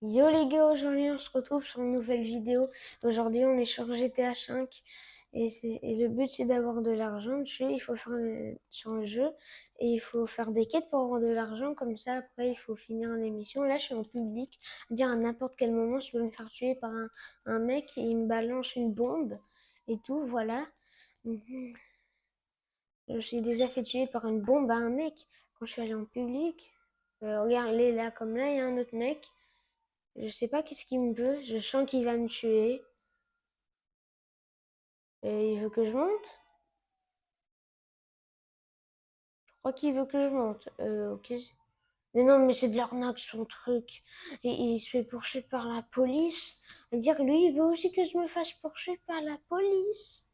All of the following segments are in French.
Yo les gars, aujourd'hui on se retrouve sur une nouvelle vidéo. Aujourd'hui on est sur GTA 5 et le but c'est d'avoir de l'argent dessus. Il faut faire sur le jeu et il faut faire des quêtes pour avoir de l'argent. Comme ça après il faut finir l'émission. Là je suis en public, dire à n'importe quel moment je peux me faire tuer par un mec et il me balance une bombe et tout, voilà. Mhm. Je suis déjà fait tuer par une bombe à un mec quand je suis allé en public. Regarde, là comme là il y a un autre mec. Je sais pas qu'est-ce qu'il me veut. Je sens qu'il va me tuer. Et il veut que je monte. Je crois qu'il veut que je monte. Ok. Mais non, mais c'est de l'arnaque son truc. Et il se fait poursuivre par la police. Et dire lui, il veut aussi que je me fasse poursuivre par la police.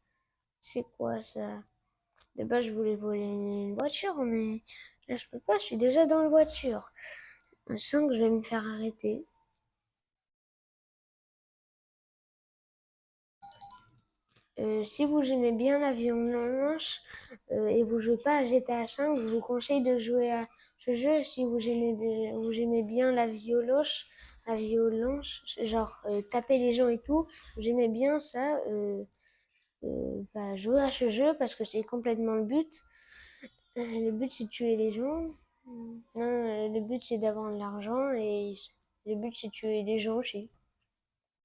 C'est quoi ça? De base, je voulais voler une voiture, mais là, je peux pas. Je suis déjà dans la voiture. Je sens que je vais me faire arrêter. Si vous aimez bien la violence et vous jouez pas à GTA 5, je vous conseille de jouer à ce jeu. Si vous aimez bien la violence, genre taper les gens et tout, vous aimez bien ça, bah, jouez à ce jeu parce que c'est complètement le but. Le but c'est de tuer les gens. Non, le but c'est d'avoir de l'argent et le but c'est de tuer les gens aussi.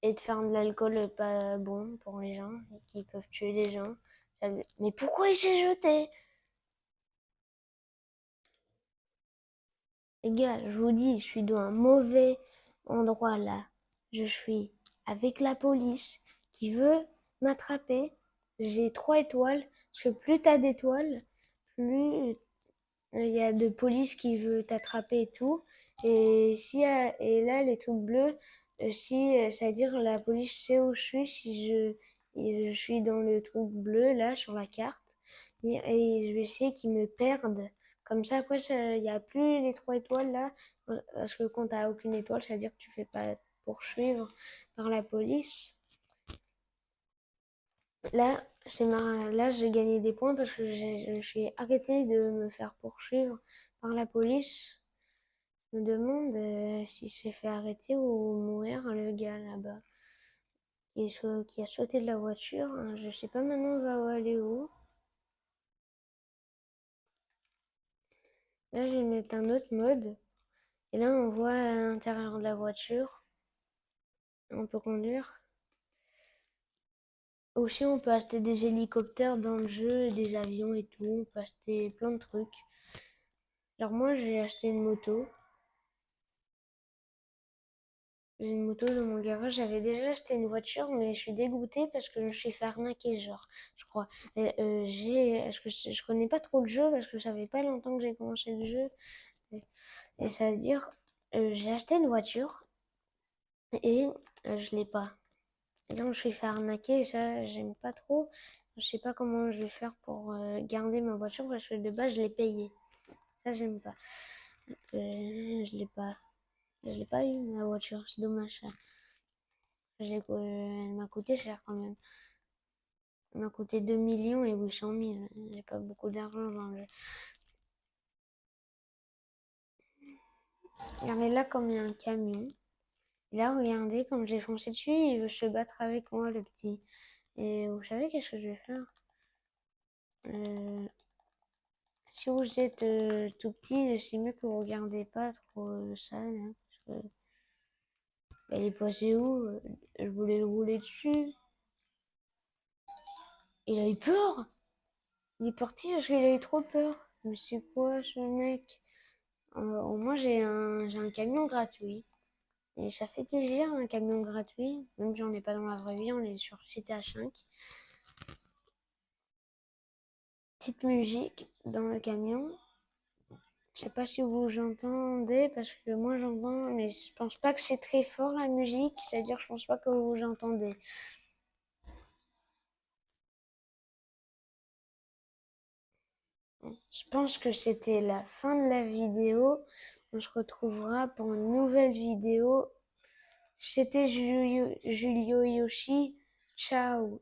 Et de faire de l'alcool pas bon pour les gens et qui peuvent tuer les gens. Mais pourquoi il s'est jeté? Les gars, je vous dis, je suis dans un mauvais endroit là. Je suis avec la police qui veut m'attraper. J'ai 3 étoiles. Parce que plus t'as d'étoiles, plus il y a de police qui veut t'attraper et tout. Et, si, et là, les trucs bleus, si, c'est-à-dire la police sait où je suis, si je suis dans le truc bleu, là, sur la carte, et je vais essayer qu'ils me perdent. Comme ça, après, il n'y a plus les 3 étoiles, là, parce que quand tu n'as aucune étoile, ça veut dire que tu fais pas poursuivre par la police. Là, j'ai gagné des points parce que je me suis arrêté de me faire poursuivre par la police. Je me demande s'il s'est fait arrêter ou mourir, le gars là-bas. Qui a sauté de la voiture. Je sais pas maintenant on va aller où. Là, je vais mettre un autre mode. Et là, on voit à l'intérieur de la voiture. On peut conduire. Aussi, on peut acheter des hélicoptères dans le jeu, et des avions et tout. On peut acheter plein de trucs. Genre, moi, j'ai acheté une moto. J'ai une moto dans mon garage. J'avais déjà acheté une voiture, mais je suis dégoûtée parce que je me suis fait arnaquer, genre, je crois. Est-ce que je connais pas trop le jeu parce que ça fait pas longtemps que j'ai commencé le jeu. Et ça veut dire, j'ai acheté une voiture et je l'ai pas. Et donc, je me suis fait arnaquer et ça, j'aime pas trop. Je sais pas comment je vais faire pour garder ma voiture parce que de base, je l'ai payée. Ça, j'aime pas. Je l'ai pas. Je l'ai pas eu, ma voiture. C'est dommage, ça. Elle m'a coûté cher quand même. Elle m'a coûté 2 millions et 800 000. J'ai pas beaucoup d'argent dans le jeu. Regardez là comme il y a un camion. Et là, regardez comme j'ai foncé dessus, il veut se battre avec moi, le petit. Et vous savez qu'est-ce que je vais faire? Euh, Si vous êtes tout petit, c'est mieux que vous regardez pas trop ça, là, parce que, bah, il est passé où? Je voulais le rouler dessus. Il a eu peur. Il est parti parce qu'il a eu trop peur. Mais c'est quoi ce mec? Au moins, j'ai un camion gratuit. Et ça fait plaisir, un camion gratuit. Même si on n'est pas dans la vraie vie, on est sur GTA 5. Petite musique dans le camion. Je sais pas si vous entendez, parce que moi j'entends, mais je pense pas que c'est très fort la musique. C'est-à-dire, je pense pas que vous entendez. Je pense que c'était la fin de la vidéo. On se retrouvera pour une nouvelle vidéo. C'était Julio Yoshi. Ciao.